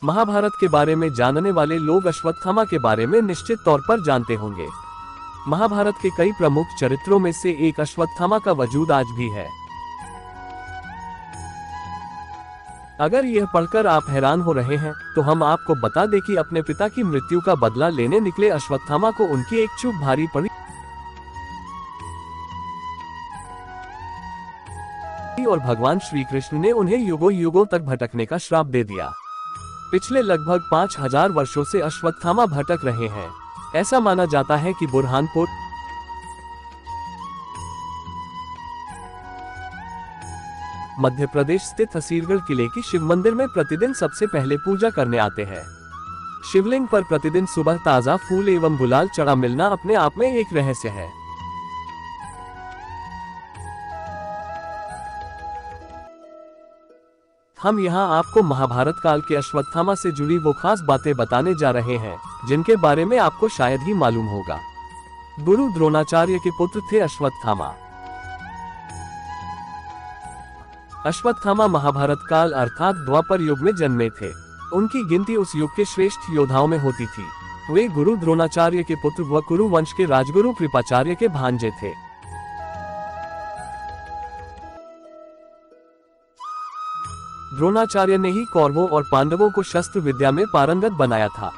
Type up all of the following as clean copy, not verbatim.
महाभारत के बारे में जानने वाले लोग अश्वत्थामा के बारे में निश्चित तौर पर जानते होंगे। महाभारत के कई प्रमुख चरित्रों में से एक अश्वत्थामा का वजूद आज भी है। अगर यह पढ़कर आप हैरान हो रहे हैं तो हम आपको बता दें कि अपने पिता की मृत्यु का बदला लेने निकले अश्वत्थामा को उनकी एक चूक भारी पड़ी और भगवान श्री कृष्ण ने उन्हें युगों युगों तक भटकने का श्राप दे दिया। पिछले लगभग 5000 वर्षों से अश्वत्थामा भटक रहे हैं। ऐसा माना जाता है कि बुरहानपुर मध्य प्रदेश स्थित असीरगढ़ किले की शिव मंदिर में प्रतिदिन सबसे पहले पूजा करने आते हैं। शिवलिंग पर प्रतिदिन सुबह ताजा फूल एवं गुलाल चढ़ा मिलना अपने आप में एक रहस्य है। हम यहाँ आपको महाभारत काल के अश्वत्थामा से जुड़ी वो खास बातें बताने जा रहे हैं जिनके बारे में आपको शायद ही मालूम होगा। गुरु द्रोणाचार्य के पुत्र थे अश्वत्थामा। अश्वत्थामा महाभारत काल अर्थात द्वापर युग में जन्मे थे। उनकी गिनती उस युग के श्रेष्ठ योद्धाओं में होती थी। वे गुरु द्रोणाचार्य के पुत्र व कुरु वंश के राजगुरु कृपाचार्य के भांजे थे। द्रोणाचार्य ने ही कौरवों और पांडवों को शस्त्र विद्या में पारंगत बनाया था।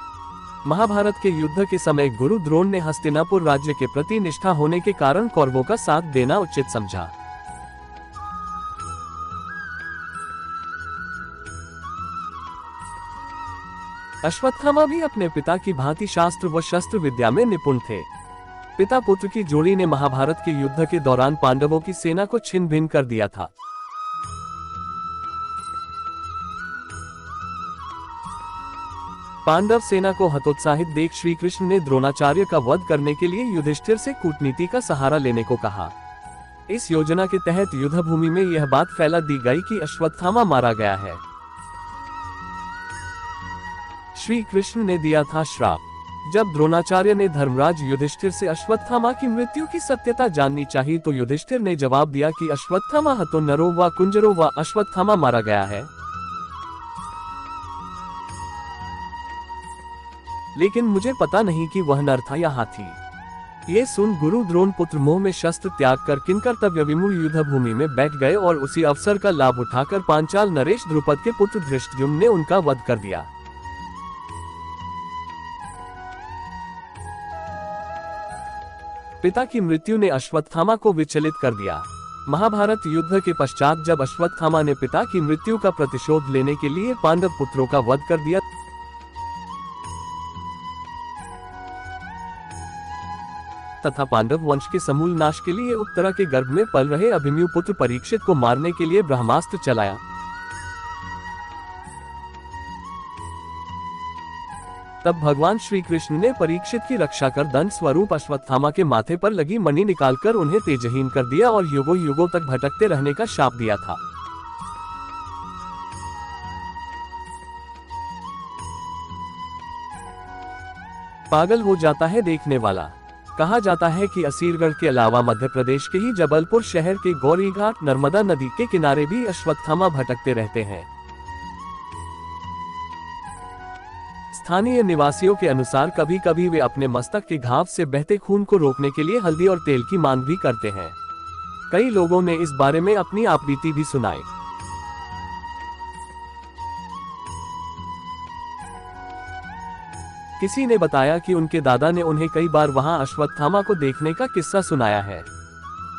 महाभारत के युद्ध के समय गुरु द्रोण ने हस्तिनापुर राज्य के प्रति निष्ठा होने के कारण कौरवों का साथ देना उचित समझा। अश्वत्थामा भी अपने पिता की भांति शास्त्र व शस्त्र विद्या में निपुण थे। पिता पुत्र की जोड़ी ने महाभारत के युद्ध के दौरान पांडवों की सेना को छिन्न भिन्न कर दिया था। पांडव सेना को हतोत्साहित देख श्री कृष्ण ने द्रोणाचार्य का वध करने के लिए युधिष्ठिर से कूटनीति का सहारा लेने को कहा। इस योजना के तहत युद्ध भूमि में यह बात फैला दी गई कि अश्वत्थामा मारा गया है। श्री कृष्ण ने दिया था श्राप। जब द्रोणाचार्य ने धर्मराज युधिष्ठिर से अश्वत्थामा की मृत्यु की सत्यता जाननी चाहिए तो युधिष्ठिर ने जवाब दिया कि अश्वत्थामा हतो नरो व कुंजरो व अश्वत्थामा मारा गया है। लेकिन मुझे पता नहीं कि वह नर था या हाथी। ये सुन गुरु द्रोण पुत्र मोह में शस्त्र त्याग कर किंकर्तव्य विमूढ़ युद्ध भूमि में बैठ गए और उसी अवसर का लाभ उठाकर पांचाल नरेश द्रुपद के पुत्र धृष्टद्युम्न ने उनका वध कर दिया। पिता की मृत्यु ने अश्वत्थामा को विचलित कर दिया। महाभारत युद्ध के पश्चात जब अश्वत्थामा ने पिता की मृत्यु का प्रतिशोध लेने के लिए पांडव पुत्रों का वध कर दिया तथा पांडव वंश के समूल नाश के लिए उत्तरा के गर्भ में पल रहे अभिमन्यु पुत्र परीक्षित को मारने के लिए ब्रह्मास्त्र चलाया, तब भगवान श्री कृष्ण ने परीक्षित की रक्षा कर दंड स्वरूप अश्वत्थामा के माथे पर लगी मणि निकालकर उन्हें तेजहीन कर दिया और युगों युगों तक भटकते रहने का शाप दिया था। पागल हो जाता है देखने वाला। कहा जाता है कि असीरगढ़ के अलावा मध्य प्रदेश के ही जबलपुर शहर के गौरीघाट नर्मदा नदी के किनारे भी अश्वत्थामा भटकते रहते हैं। स्थानीय निवासियों के अनुसार कभी कभी वे अपने मस्तक के घाव से बहते खून को रोकने के लिए हल्दी और तेल की मांग भी करते हैं। कई लोगों ने इस बारे में अपनी आपबीती भी सुनाई। किसी ने बताया कि उनके दादा ने उन्हें कई बार वहां अश्वत्थामा को देखने का किस्सा सुनाया है।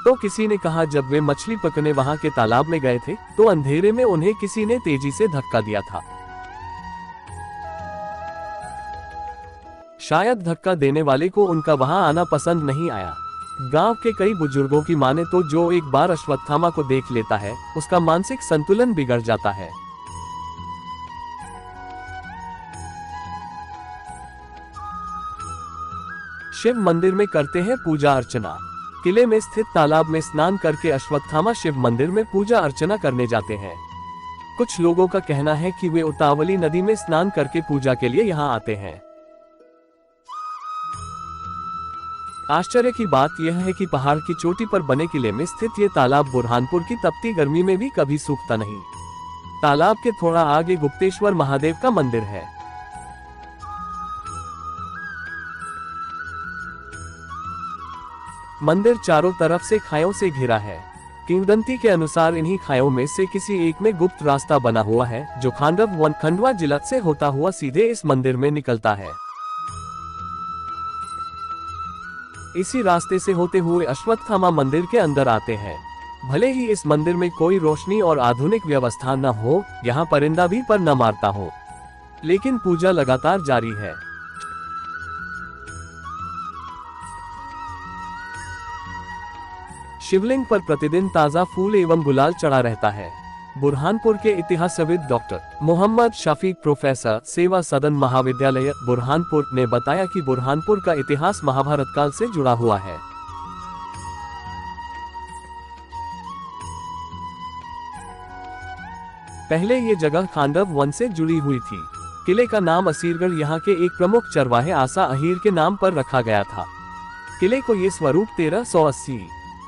तो किसी ने कहा जब वे मछली पकड़ने वहां के तालाब में गए थे तो अंधेरे में उन्हें किसी ने तेजी से धक्का दिया था। शायद धक्का देने वाले को उनका वहां आना पसंद नहीं आया। गांव के कई बुजुर्गों की माने तो जो एक बार अश्वत्थामा को देख लेता है उसका मानसिक संतुलन बिगड़ जाता है। शिव मंदिर में करते हैं पूजा अर्चना। किले में स्थित तालाब में स्नान करके अश्वत्थामा शिव मंदिर में पूजा अर्चना करने जाते हैं। कुछ लोगों का कहना है कि वे उतावली नदी में स्नान करके पूजा के लिए यहाँ आते हैं। आश्चर्य की बात यह है कि पहाड़ की चोटी पर बने किले में स्थित ये तालाब बुरहानपुर की तपती गर्मी में भी कभी सूखता नहीं। तालाब के थोड़ा आगे गुप्तेश्वर महादेव का मंदिर है। मंदिर चारों तरफ से खाइयों से घिरा है। किंवदंती के अनुसार इन्हीं खाइयों में से किसी एक में गुप्त रास्ता बना हुआ है, जो खांडव वन खंडवा जिला से होता हुआ सीधे इस मंदिर में निकलता है। इसी रास्ते से होते हुए अश्वत्थामा मंदिर के अंदर आते हैं। भले ही इस मंदिर में कोई रोशनी और आधुनिक व्यवस्था न हो, यहाँ परिंदा भी पर न मारता हो, लेकिन पूजा लगातार जारी है। शिवलिंग पर प्रतिदिन ताजा फूल एवं गुलाल चढ़ा रहता है। बुरहानपुर के इतिहासविद डॉक्टर मोहम्मद शफीक प्रोफेसर सेवा सदन महाविद्यालय बुरहानपुर ने बताया कि बुरहानपुर का इतिहास महाभारत काल से जुड़ा हुआ है। पहले ये जगह खांडव वन से जुड़ी हुई थी। किले का नाम असीरगढ़ यहाँ के एक प्रमुख चरवाहे आसा अहीर के नाम पर रखा गया था। किले को ये स्वरूप 1380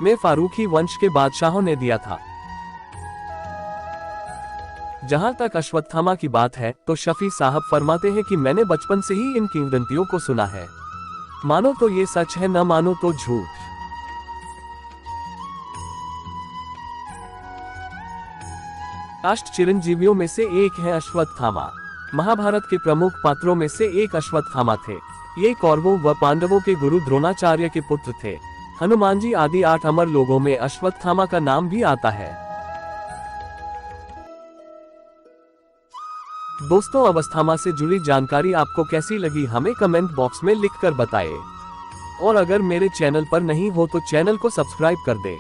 में फारूकी वंश के बादशाहों ने दिया था। जहां तक अश्वत्थामा की बात है तो शफी साहब फरमाते हैं कि मैंने बचपन से ही इन किंवदंतियों को सुना है। मानो तो ये सच है, न मानो तो झूठ। अष्ट चिरंजीवियों में से एक है अश्वत्थामा। महाभारत के प्रमुख पात्रों में से एक अश्वत्थामा थे। ये कौरवों व पांडवों के गुरु द्रोणाचार्य के पुत्र थे। हनुमान जी आदि 8 अमर लोगों में अश्वत्थामा का नाम भी आता है। दोस्तों, अश्वत्थामा से जुड़ी जानकारी आपको कैसी लगी हमें कमेंट बॉक्स में लिखकर बताएं। और अगर मेरे चैनल पर नहीं हो तो चैनल को सब्सक्राइब कर दें।